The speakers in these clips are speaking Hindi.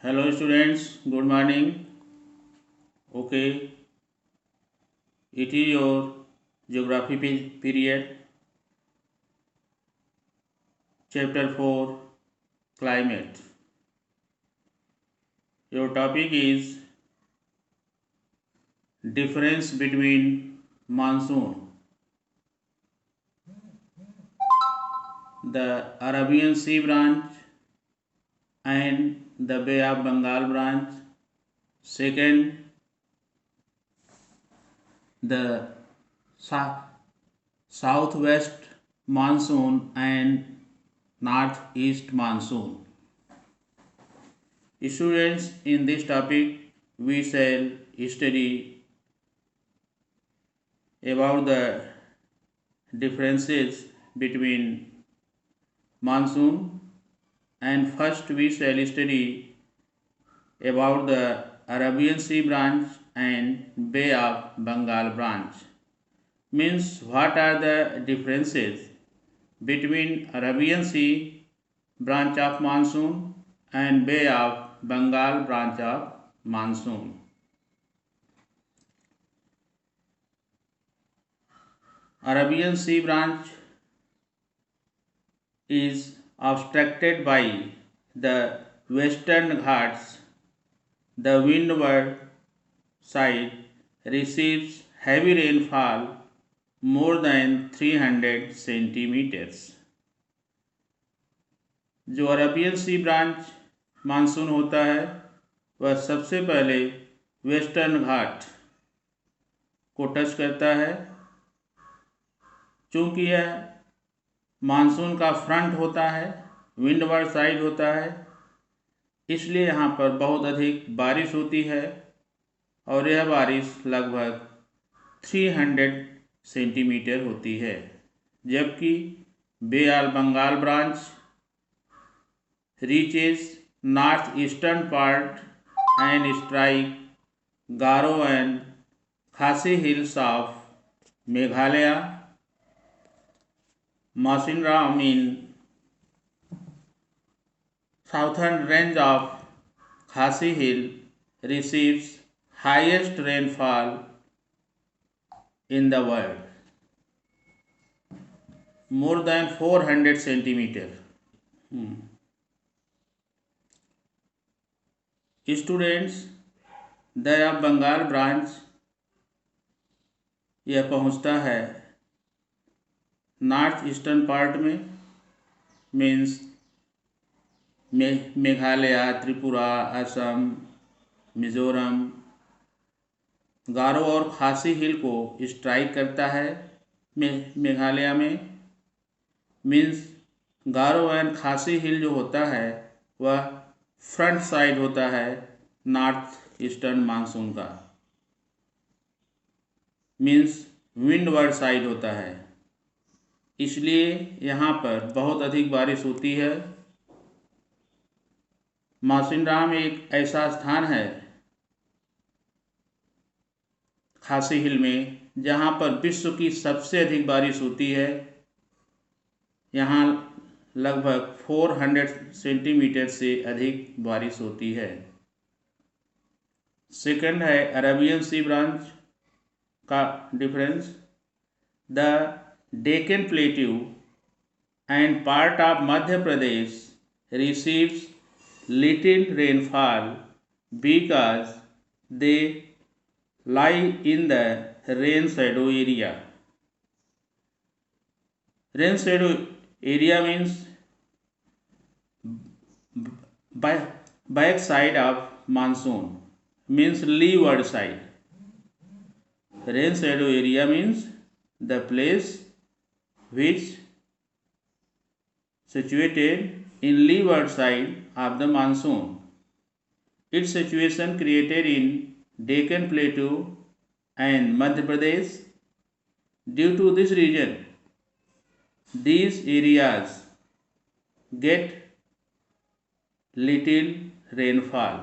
Hello students, good morning. Okay, it is your geography period, chapter 4, climate. Your topic is difference between monsoon, the Arabian Sea branch and the Bay of Bengal branch. Second, the southwest monsoon and northeast monsoon. Students, in this topic we shall study about the differences between monsoon, and first we shall study about the Arabian Sea branch and Bay of Bengal branch. Means what are the differences between Arabian Sea branch of monsoon and Bay of Bengal branch of monsoon. Arabian Sea branch is obstructed by the Western Ghats. The windward side receives heavy rainfall more than 300 centimeters. जो अरबियन सी ब्रांच मानसून होता है वह सबसे पहले वेस्टर्न घाट को टच करता है। चूँकि यह मानसून का फ्रंट होता है, विंडवर्ड साइड होता है, इसलिए यहाँ पर बहुत अधिक बारिश होती है और यह बारिश लगभग 300 सेंटीमीटर होती है। जबकि Bay of Bengal branch reaches northeastern part and strike Garo and Khasi hills of Meghalaya. Mawsynram in southern range of Khasi hill receives highest rainfall in the world, more than 400 centimeter. Students, the of Bengal branch यह पहुंचता है नॉर्थ ईस्टर्न पार्ट में, मीन्स मेघालय, त्रिपुरा, असम, मिजोरम, गारो और खासी हिल को स्ट्राइक करता है मेघालय में। मीन्स गारो एंड खासी हिल जो होता है वह फ्रंट साइड होता है नॉर्थ ईस्टर्न मानसून का, मीन्स विंडवर्ड साइड होता है, इसलिए यहाँ पर बहुत अधिक बारिश होती है। मौसिनराम एक ऐसा स्थान है खासी हिल में जहाँ पर विश्व की सबसे अधिक बारिश होती है। यहाँ लगभग 400 सेंटीमीटर से अधिक बारिश होती है। सेकंड है अरेबियन सी ब्रांच का difference. The Deccan plateau and part of Madhya Pradesh receives little rainfall because they lie in the rain shadow area. Rain shadow area means back side of monsoon, means leeward side. Rain shadow area means the place which situated in leeward side of the monsoon. Its situation created in Deccan Plateau and Madhya Pradesh. Due to this region, these areas get little rainfall.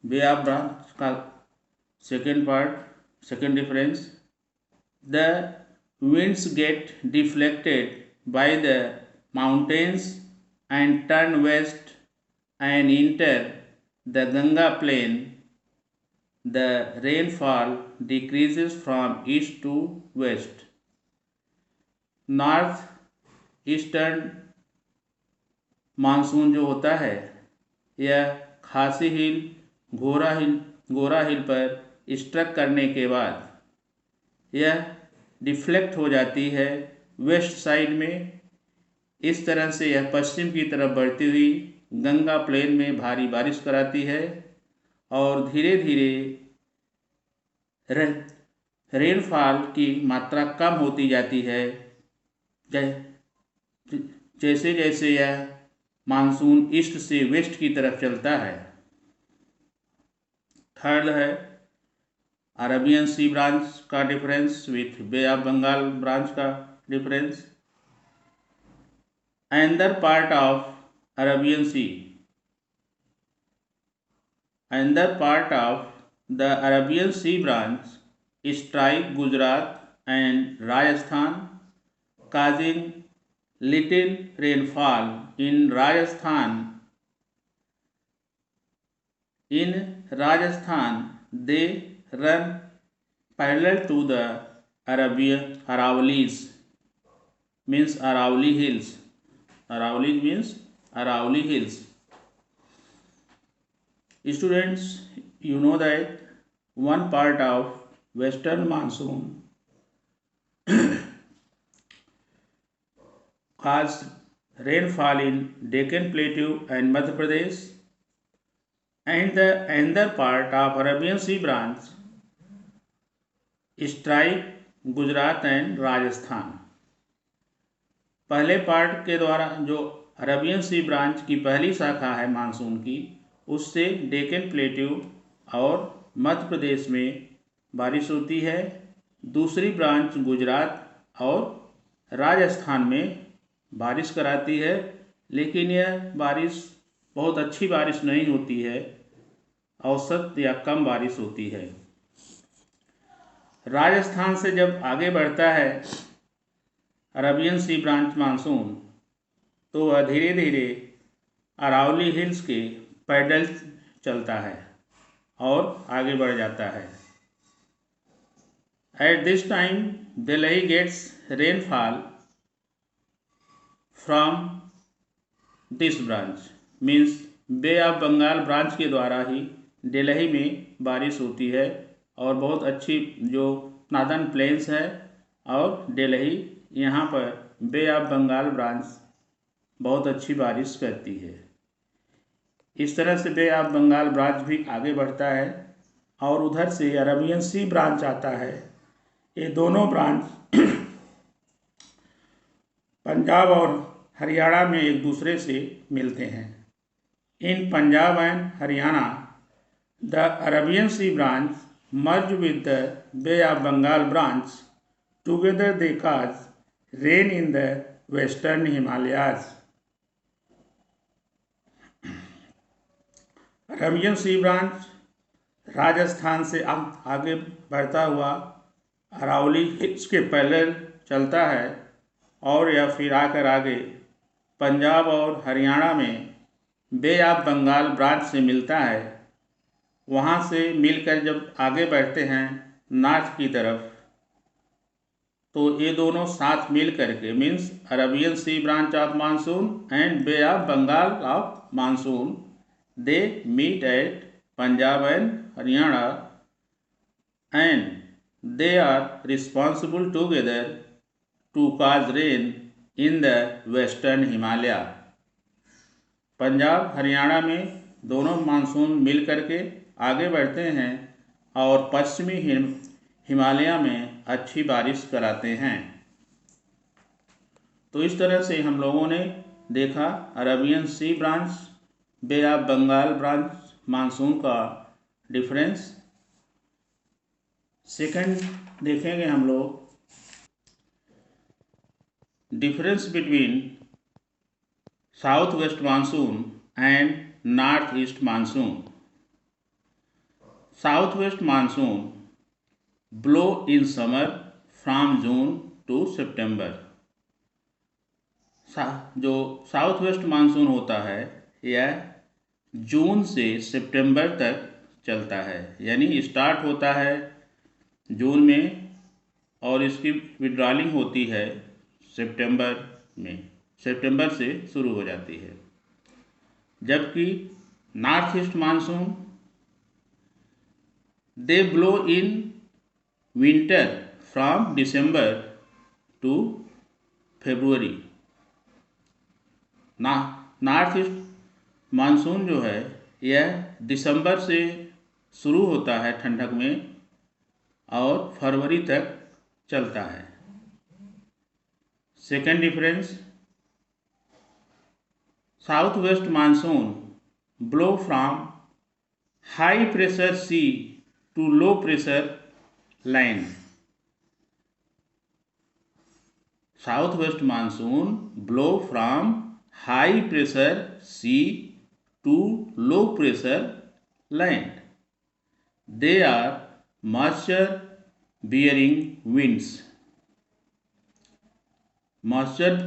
Bay of branch का second part, second difference, the winds get deflected by the mountains and turn west and enter the Ganga plain, the rainfall decreases from east to west. North eastern monsoon जो होता है यह खासी हिल गोरा हिल पर स्ट्रक करने के बाद यह डिफ्लेक्ट हो जाती है वेस्ट साइड में। इस तरह से यह पश्चिम की तरफ बढ़ती हुई गंगा प्लेन में भारी बारिश कराती है और धीरे धीरे रेनफॉल की मात्रा कम होती जाती है जैसे जैसे यह मानसून ईस्ट से वेस्ट की तरफ चलता है। थर्ड है अरबियन सी ब्रांच का difference with bay of Bengal branch का difference. Another part of Arabian Sea. Another part of the Arabian Sea branch strike Gujarat and Rajasthan, causing little rainfall in Rajasthan. In Rajasthan, they run parallel to the Aravallis, means Aravalli Hills. Aravalli means Aravalli Hills. Students, you know that one part of western monsoon caused rainfall in Deccan Plateau and Madhya Pradesh, and the another part of Arabian Sea branch strike Gujarat and Rajasthan. पहले पार्ट के द्वारा जो अरबियन सी ब्रांच की पहली शाखा है मानसून की, उससे डेक्कन प्लेट्यू और मध्य प्रदेश में बारिश होती है। दूसरी ब्रांच गुजरात और राजस्थान में बारिश कराती है, लेकिन यह बारिश बहुत अच्छी बारिश नहीं होती है, औसत या कम बारिश होती है। राजस्थान से जब आगे बढ़ता है अरबियन सी ब्रांच मानसून, तो वह धीरे धीरे अरावली हिल्स के पैदल चलता है और आगे बढ़ जाता है। At this time Delhi gets rainfall from this branch, means bay of Bengal branch के द्वारा ही दिल्ली में बारिश होती है और बहुत अच्छी जो नादन प्लेन्स है और दिल्ली, यहाँ पर बे ऑफ बंगाल ब्रांच बहुत अच्छी बारिश करती है। इस तरह से बे ऑफ बंगाल ब्रांच भी आगे बढ़ता है और उधर से अरबियन सी ब्रांच आता है। ये दोनों ब्रांच पंजाब और हरियाणा में एक दूसरे से मिलते हैं। In Punjab and Haryana the Arabian C branch merge with the bay of Bengal branch, together they cause rain in the western Himalayas. Arabian C branch Rajasthan से आगे बढ़ता हुआ अरावली हिल्स के पैरेलल चलता है और यह फिर आकर आगे पंजाब और हरियाणा में बे ऑफ बंगाल ब्रांच से मिलता है। वहाँ से मिलकर जब आगे बढ़ते हैं नॉर्थ की तरफ, तो ये दोनों साथ मिल करके means Arabian C branch of monsoon and bay of Bengal of monsoon, they meet at Punjab and Haryana and they are responsible together to cause rain in the western Himalaya. Punjab Haryana में दोनों मानसून मिल करके आगे बढ़ते हैं और पश्चिमी हिमालय में अच्छी बारिश कराते हैं। तो इस तरह से हम लोगों ने देखा Arabian C branch, Bay of Bengal branch monsoon का डिफरेंस। सेकंड देखेंगे हम लोग difference between south west monsoon and north east monsoon. South west monsoon blow in summer from June to September. जो साउथ वेस्ट मानसून होता है यह जून से सितंबर तक चलता है, यानी स्टार्ट होता है जून में और इसकी विड्रॉलिंग होती है सितंबर में, सितंबर से शुरू हो जाती है। जबकि north east monsoon they blow in winter from December to February. North east monsoon जो है यह दिसंबर से शुरू होता है ठंडक में और फरवरी तक चलता है। Second difference, south west monsoon blow from high pressure sea to low pressure land. South west monsoon blow from high pressure sea to low pressure land. They are moisture bearing winds. Moisture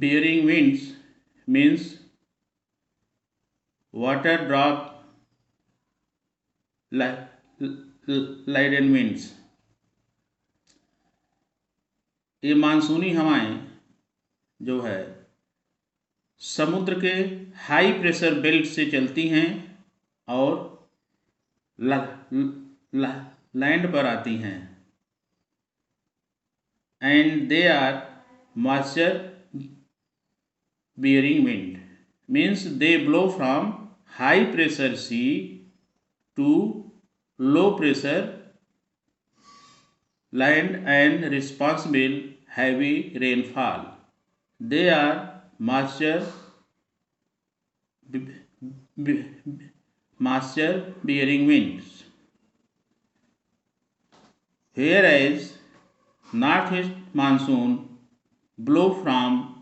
bearing winds means water drop laden winds. ये मानसूनी हवाएं जो है समुद्र के हाई प्रेशर बेल्ट से चलती हैं और लैंड पर आती हैं। And they are moisture bearing wind, means they blow from high pressure sea to low pressure land and responsible heavy rainfall. They are moisture bearing winds. Whereas northeast monsoon blow from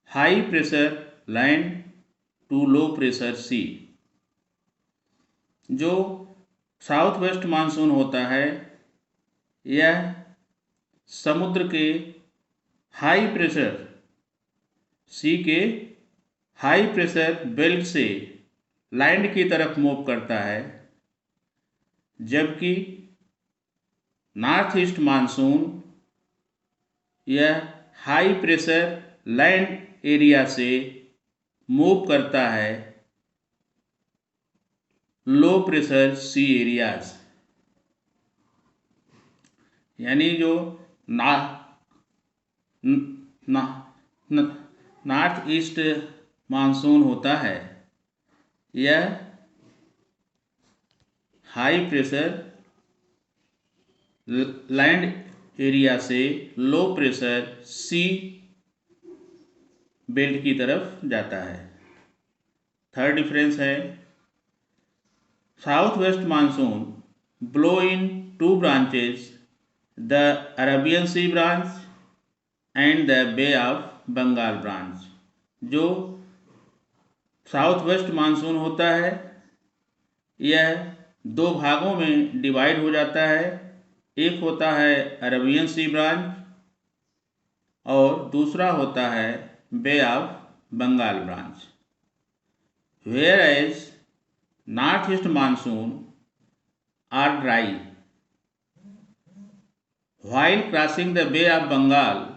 high pressure land to low pressure sea. जो साउथ वेस्ट मानसून होता है यह समुद्र के हाई प्रेशर सी के हाई प्रेशर बेल्ट से लैंड की तरफ मूव करता है, जबकि नॉर्थ ईस्ट मानसून यह हाई प्रेशर लैंड एरिया से मूव करता है लो प्रेशर सी एरियाज। यानी जो नॉर्थ ईस्ट मानसून होता है यह हाई प्रेशर लैंड एरिया से लो प्रेशर सी बेल्ट की तरफ जाता है। थर्ड डिफरेंस है south west monsoon blow in two branches, the Arabian sea branch and the bay of Bengal branch. जो साउथ वेस्ट मानसून होता है यह दो भागों में डिवाइड हो जाता है, एक होता है अरेबियन सी ब्रांच और दूसरा होता है Bay of Bengal branch. Whereas northeast monsoon are dry. While crossing the Bay of Bengal,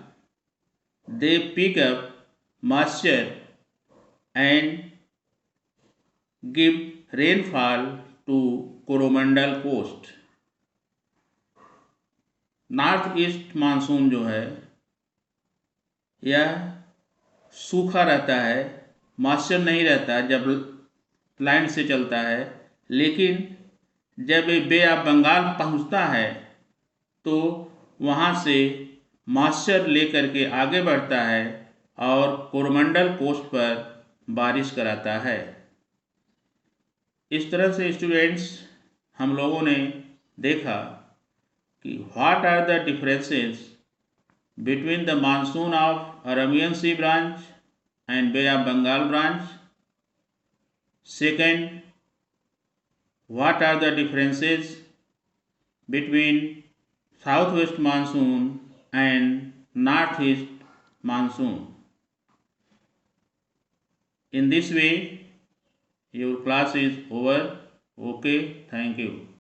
they pick up moisture and give rainfall to Coromandel coast. North east monsoon जो है यह सूखा रहता है, मॉइस्चर नहीं रहता जब लैंड से चलता है, लेकिन जब बे ऑफ बंगाल पहुंचता है तो वहां से मॉइस्चर लेकर के आगे बढ़ता है और कोरोमंडल कोस्ट पर बारिश कराता है। इस तरह से स्टूडेंट्स हम लोगों ने देखा कि what are the differences between the monsoon of Arabian sea branch and bay of Bengal branch. Second, what are the differences between southwest monsoon and northeast monsoon? In this way, your class is over. Okay, thank you.